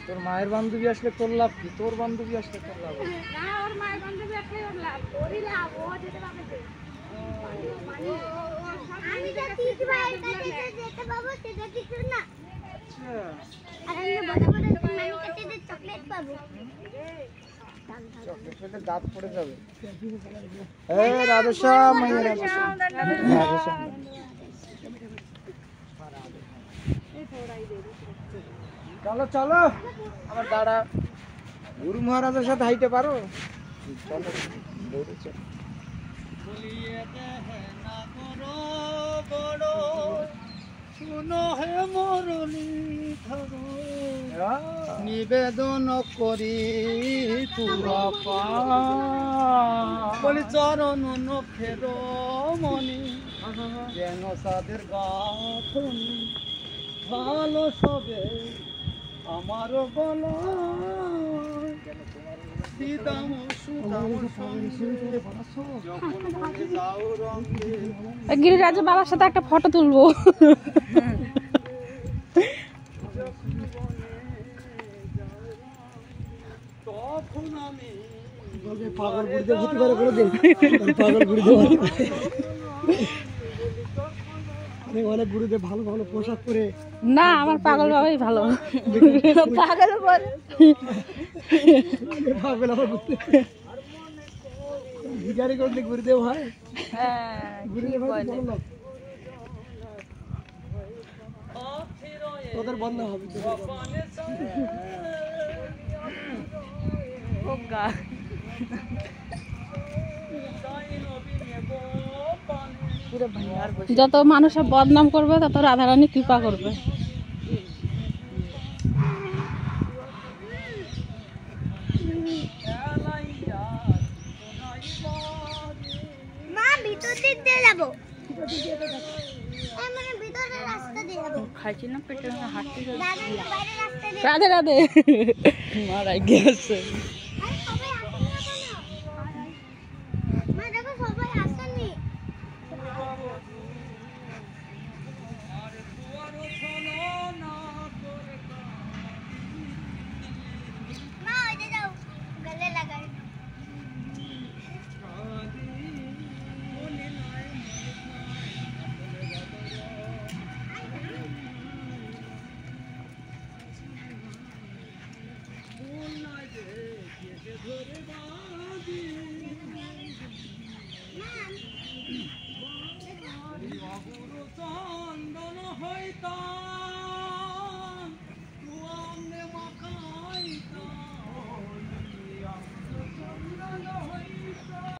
তোর মায়ের বান্ধবী আসলে তোর লাভ কি? তোর বান্ধবী আসলে তোর লাভ? চকলেট দাঁত পড়ে যাবে। রাধেশ্যাম চলো চলো, আবার দাঁড়া। গুরু মহারাজের সাথে হাইতে পারো? চলো দৌড়ে চলো। নিবেদন করি বলি চরণ নখের মনি, যেন সাদের গাথনি ভালো সবে আমার বলা দিদাম সুদাম গিরিরাজ বাবার সাথে একটা ফটো তুলবো। তখন আমি পাগল বুড়িতে ভর্তি করে কোনোদিন পাগল বুড়িতে অনেক গুরুদেব ভালো ভালো পোশাক পরে। না, আমার পাগল বাবাই ভালো। পাগল পাগল আমার ভিখারি করলে গুরুদেব হয়। গুরুদেব তোদের বন্ধ হবে। যত মানুষের বদনাম করবে তত রাধারানী কৃপা করবে। রাধে রাধে মারা গেছে। চন্দন হইতা